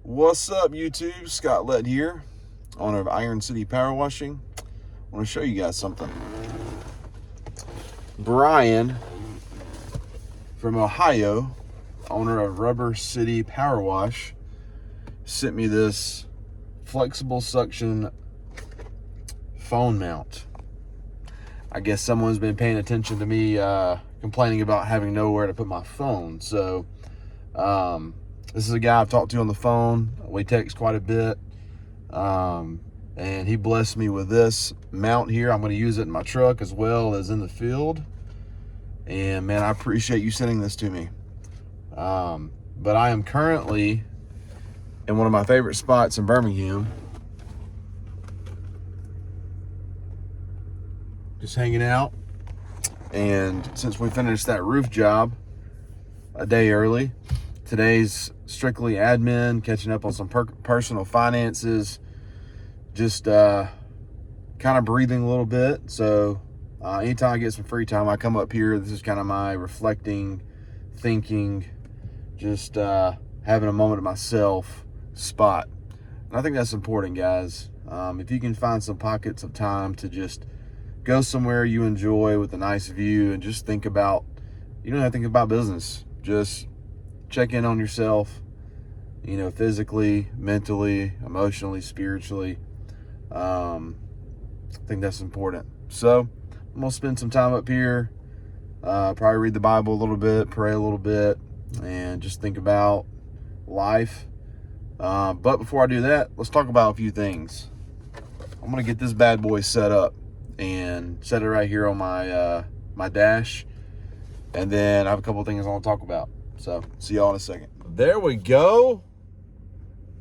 What's up, YouTube? Scott Lett here, owner of Iron City Power Washing. I want to show you guys something. Brian from Ohio, owner of Rubber City Power Wash, sent me this flexible suction phone mount. I guess someone's been paying attention to me complaining about having nowhere to put my phone. So this is a guy I've talked to on the phone. We text quite a bit. And he blessed me with this mount here. I'm going to use it in my truck as well as in the field. And man, I appreciate you sending this to me. But I am currently in one of my favorite spots in Birmingham. Just hanging out. And since we finished that roof job a day early, today's strictly admin, catching up on some personal finances, just kind of breathing a little bit. So anytime I get some free time, I come up here. This is kind of my reflecting, thinking, just having a moment of myself spot. And I think that's important, guys. If you can find some pockets of time to just go somewhere you enjoy with a nice view and just think about, you don't have to think about business. Just check in on yourself, physically, mentally, emotionally, spiritually. I think that's important. So I'm going to spend some time up here, probably read the Bible a little bit, pray a little bit, and just think about life. But before I do that, let's talk about a few things. I'm going to get this bad boy set up and set it right here on my dash. And then I have a couple of things I want to talk about. So see y'all in a second. There we go.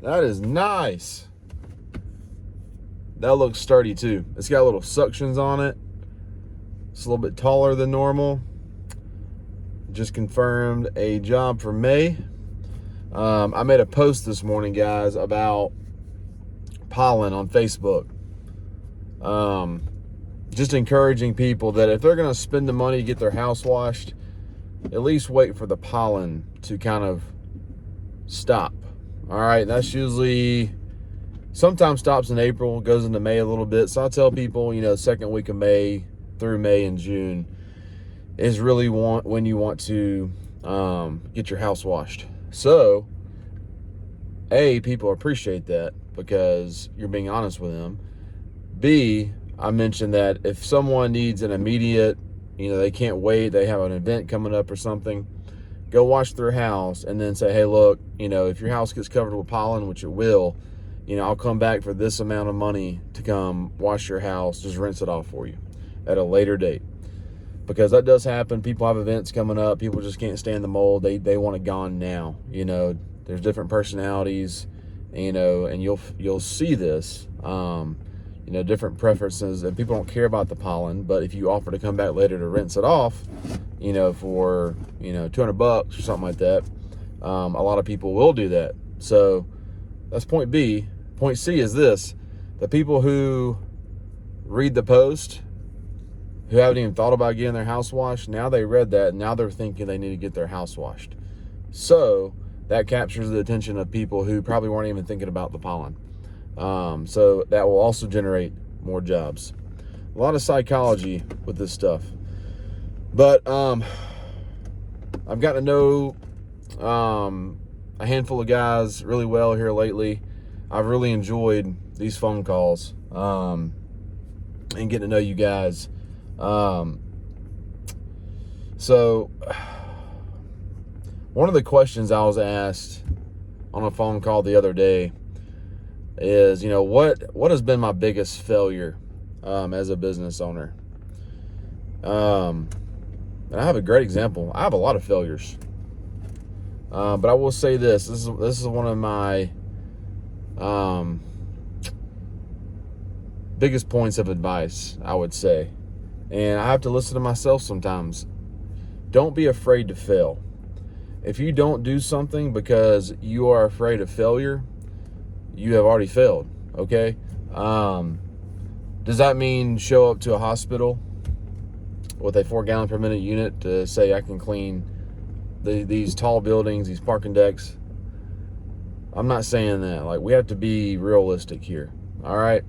That is nice. That looks sturdy too. It's got little suctions on it. It's a little bit taller than normal. Just confirmed a job for May. I made a post this morning, guys, about pollen on Facebook. Just encouraging people that if they're going to spend the money to get their house washed, at least wait for the pollen to kind of stop. All right, that's usually sometimes stops in April, goes into May a little bit. So I tell people, second week of May through May and June is really when you want to get your house washed. So A, people appreciate that because you're being honest with them. B, I mentioned that if someone needs an immediate, they can't wait, they have an event coming up or something, go wash their house and then say, hey, look, if your house gets covered with pollen, which it will, I'll come back for this amount of money to come wash your house, just rinse it off for you at a later date. Because that does happen. People have events coming up. People just can't stand the mold. They want it gone now. There's different personalities, and you'll see this. Different preferences, and people don't care about the pollen, but if you offer to come back later to rinse it off, for, $200 or something like that, a lot of people will do that. So that's point B. Point C is this: the people who read the post, who haven't even thought about getting their house washed, now they read that, and now they're thinking they need to get their house washed. So that captures the attention of people who probably weren't even thinking about the pollen. So that will also generate more jobs. A lot of psychology with this stuff. But I've gotten to know a handful of guys really well here lately. I've really enjoyed these phone calls and getting to know you guys. So one of the questions I was asked on a phone call the other day is, what has been my biggest failure as a business owner? And I have a great example. I have a lot of failures, but I will say this is one of my biggest points of advice, I would say, and I have to listen to myself sometimes. Don't be afraid to fail. If you don't do something because you are afraid of failure, you have already failed, okay? Does that mean show up to a hospital with a 4 gallon per minute unit to say I can clean these tall buildings, these parking decks? I'm not saying that. Like, we have to be realistic here. All right.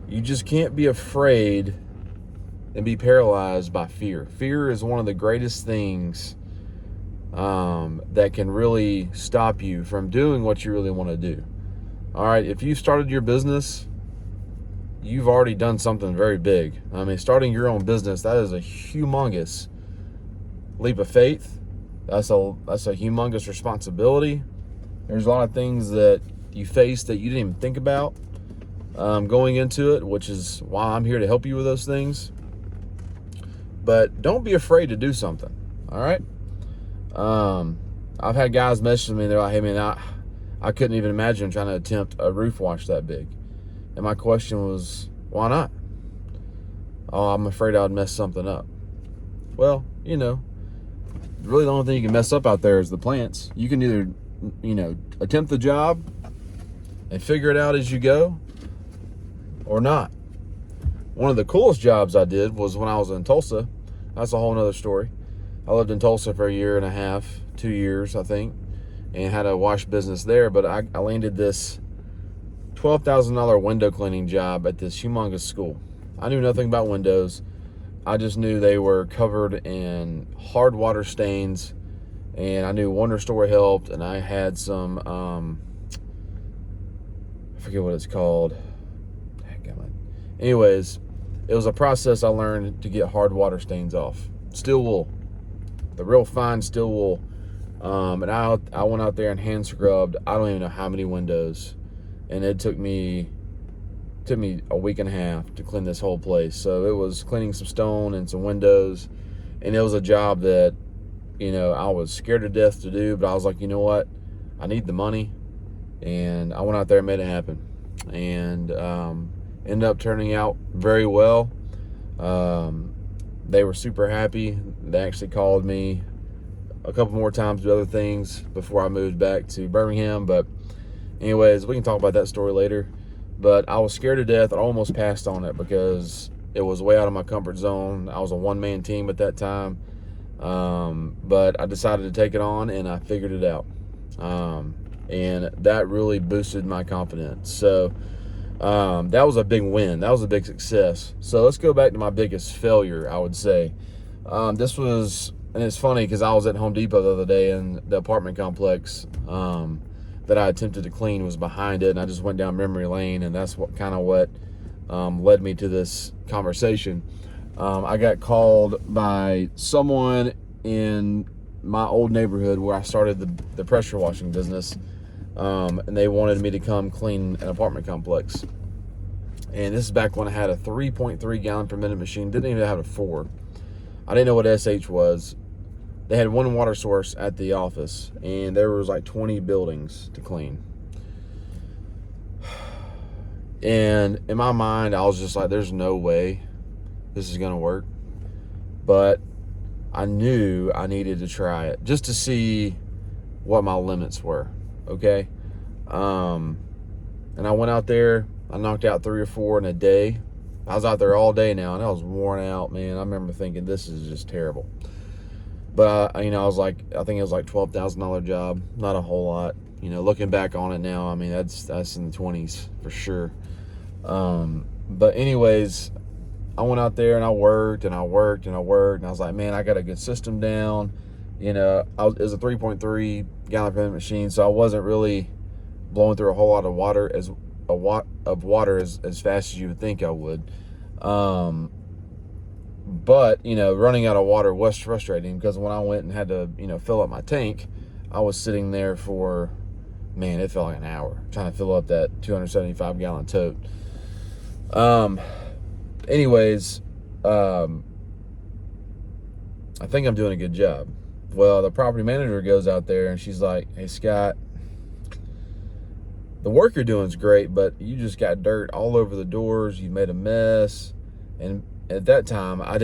You just can't be afraid and be paralyzed by fear. Fear is one of the greatest things that can really stop you from doing what you really want to do. All right. If you started your business, you've already done something very big. I mean, starting your own business, that is a humongous leap of faith. That's a humongous responsibility. There's a lot of things that you face that you didn't even think about going into it, which is why I'm here to help you with those things. But don't be afraid to do something. All right. I've had guys message me. They're like, "Hey man, I couldn't even imagine trying to attempt a roof wash that big." And my question was, why not? "Oh, I'm afraid I'd mess something up." Well, really the only thing you can mess up out there is the plants. You can either, attempt the job and figure it out as you go, or not. One of the coolest jobs I did was when I was in Tulsa. That's a whole nother story. I lived in Tulsa for a year and a half, 2 years, I think, and had a wash business there. But I landed this $12,000 window cleaning job at this humongous school. I knew nothing about windows. I just knew they were covered in hard water stains, and I knew Wonder Store helped, and I had some, I forget what it's called. Anyways, it was a process I learned to get hard water stains off. Steel wool, the real fine steel wool. And I went out there and hand scrubbed, I don't even know how many windows, and it took me a week and a half to clean this whole place. So it was cleaning some stone and some windows, and it was a job that, I was scared to death to do, but I was like, you know what? I need the money, and I went out there and made it happen. And ended up turning out very well. They were super happy. They actually called me a couple more times to do other things before I moved back to Birmingham. But anyways, we can talk about that story later. But I was scared to death. I almost passed on it because it was way out of my comfort zone. I was a one-man team at that time. But I decided to take it on, and I figured it out. And that really boosted my confidence. So that was a big win. That was a big success. So let's go back to my biggest failure, I would say. This was, and it's funny because I was at Home Depot the other day, and the apartment complex that I attempted to clean was behind it, and I just went down memory lane, and that's what led me to this conversation. I got called by someone in my old neighborhood where I started the pressure washing business, and they wanted me to come clean an apartment complex. And this is back when I had a 3.3 gallon per minute machine. Didn't even have a 4. I didn't know what SH was. They had one water source at the office, and there was like 20 buildings to clean. And in my mind, I was just like, there's no way this is going to work. But I knew I needed to try it just to see what my limits were. Okay. And I went out there. I knocked out 3 or 4 in a day. I was out there all day now, and I was worn out, man. I remember thinking, this is just terrible. But, I was like, I think it was like $12,000 job. Not a whole lot. Looking back on it now, I mean, that's in the 20s for sure. But anyways, I went out there and I worked and I worked and I worked, and I was like, man, I got a good system down. It was a 3.3 gallon per minute machine, so I wasn't really blowing through a whole lot of water as fast as you would think I would. But, running out of water was frustrating, because when I went and had to, fill up my tank, I was sitting there for, man, it felt like an hour trying to fill up that 275 gallon tote. Anyways, I think I'm doing a good job. Well, the property manager goes out there and she's like, hey, Scott, the work you're doing is great, but you just got dirt all over the doors. You made a mess. And at that time, I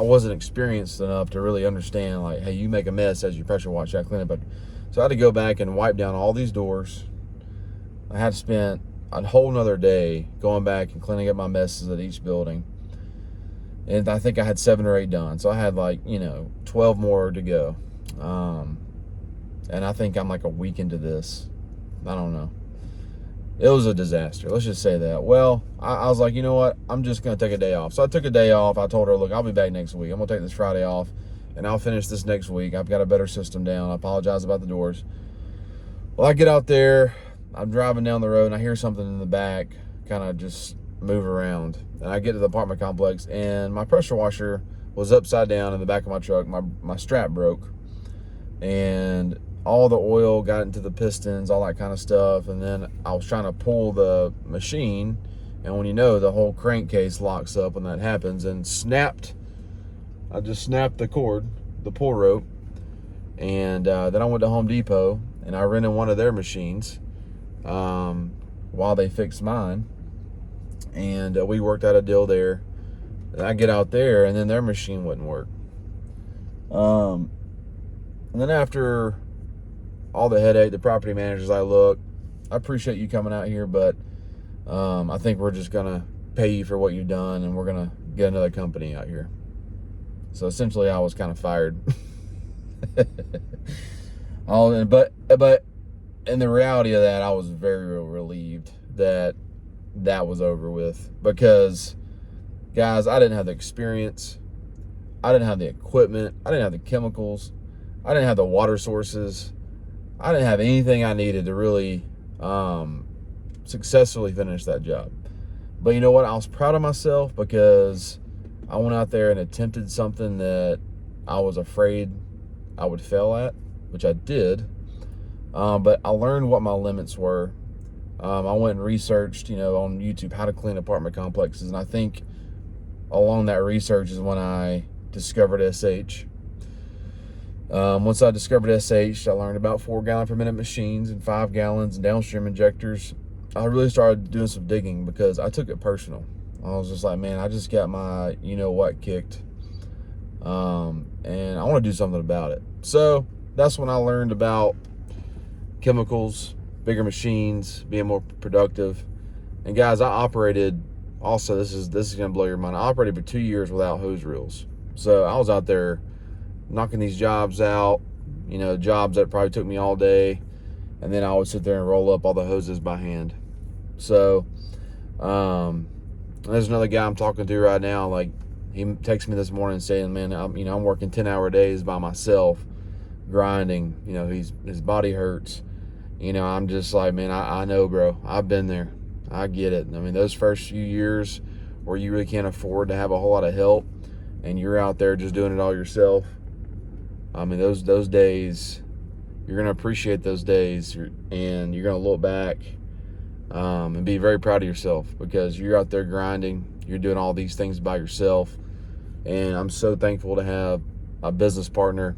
wasn't experienced enough to really understand, like, hey, you make a mess as you pressure wash that, clean it. But so I had to go back and wipe down all these doors. I had to spend a whole nother day going back and cleaning up my messes at each building. And I think I had 7 or 8 done. So I had 12 more to go. And I think I'm like a week into this. I don't know. It was a disaster. Let's just say that. Well, I was like, you know what? I'm just going to take a day off. So I took a day off. I told her, look, I'll be back next week. I'm going to take this Friday off, and I'll finish this next week. I've got a better system down. I apologize about the doors. Well, I get out there. I'm driving down the road, and I hear something in the back kind of just move around. And I get to the apartment complex, and my pressure washer was upside down in the back of my truck. My strap broke, and all the oil got into the pistons, all that kind of stuff. And then I was trying to pull the machine, and when you know, the whole crankcase locks up when that happens, and I just snapped the cord, the pull rope. And then I went to Home Depot, and I rented one of their machines while they fixed mine. And we worked out a deal there. And I get out there, and then their machine wouldn't work. And then after all the headache, the property managers, I appreciate you coming out here, but I think we're just gonna pay you for what you've done, and we're gonna get another company out here. So essentially I was kind of fired. But in the reality of that, I was very relieved that was over with, because guys, I didn't have the experience, I didn't have the equipment, I didn't have the chemicals, I didn't have the water sources, I didn't have anything I needed to really successfully finish that job. But you know what? I was proud of myself, because I went out there and attempted something that I was afraid I would fail at, which I did. But I learned what my limits were. I went and researched, on YouTube, how to clean apartment complexes. And I think along that research is when I discovered SH. Once I discovered SH, I learned about 4 gallon per minute machines and 5 gallons and downstream injectors. I really started doing some digging, because I took it personal. I was just like, man, I just got my what kicked. And I want to do something about it. So that's when I learned about chemicals, bigger machines, being more productive. And guys, I operated, also, this is going to blow your mind, I operated for 2 years without hose reels. So I was out there knocking these jobs out, jobs that probably took me all day, and then I would sit there and roll up all the hoses by hand. So there's another guy I'm talking to right now, like, he texted me this morning saying, man, I'm working 10-hour days by myself, grinding, his body hurts. I'm just like, man, I know, bro, I've been there, I get it. I mean, those first few years where you really can't afford to have a whole lot of help, and you're out there just doing it all yourself, I mean, those days, you're going to appreciate those days, and you're going to look back and be very proud of yourself, because you're out there grinding, you're doing all these things by yourself. And I'm so thankful to have a business partner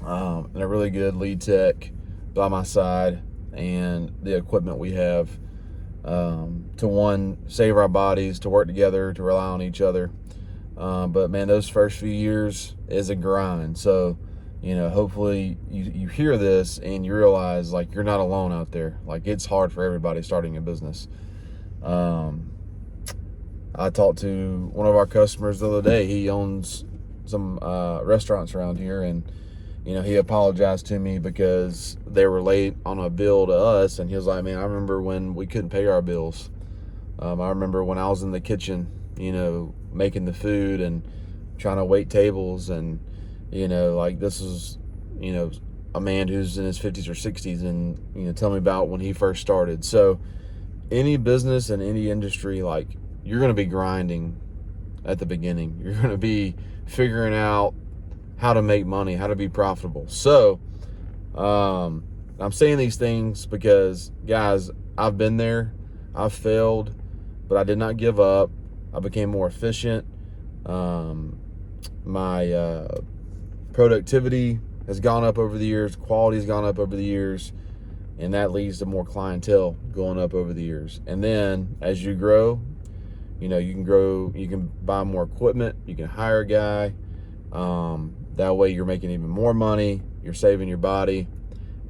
and a really good lead tech by my side, and the equipment we have to save our bodies, to work together, to rely on each other. But man, those first few years is a grind. So, hopefully you hear this and you realize, like, you're not alone out there. Like, it's hard for everybody starting a business. I talked to one of our customers the other day. He owns some restaurants around here, and he apologized to me because they were late on a bill to us, and he was like, man, I remember when we couldn't pay our bills. I remember when I was in the kitchen, making the food and trying to wait tables, and like, this is a man who's in his 50s or 60s, and tell me about when he first started. So any business and any industry, like, you're going to be grinding at the beginning. You're going to be figuring out how to make money, how to be profitable. So I'm saying these things because, guys, I've been there, I've failed, but I did not give up. I became more efficient. My productivity has gone up over the years, quality has gone up over the years, and that leads to more clientele going up over the years. And then as you grow, you can grow, you can buy more equipment, you can hire a guy. That way you're making even more money, you're saving your body,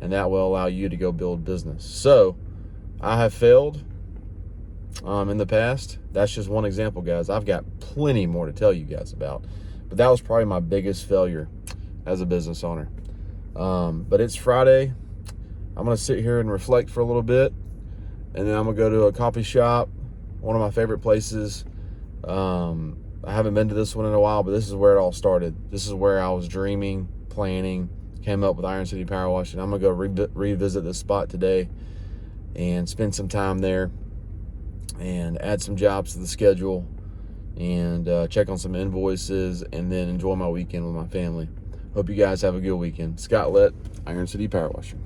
and that will allow you to go build business. So I have failed in the past. That's just one example, guys. I've got plenty more to tell you guys about, but that was probably my biggest failure as a business owner. But it's Friday. I'm going to sit here and reflect for a little bit, and then I'm going to go to a coffee shop, one of my favorite places. I haven't been to this one in a while, but this is where it all started. This is where I was dreaming, planning, came up with Iron City Power Wash, and I'm going to go revisit this spot today and spend some time there and add some jobs to the schedule and check on some invoices, and then enjoy my weekend with my family. Hope you guys have a good weekend. Scott Lett, Iron City Power Washing.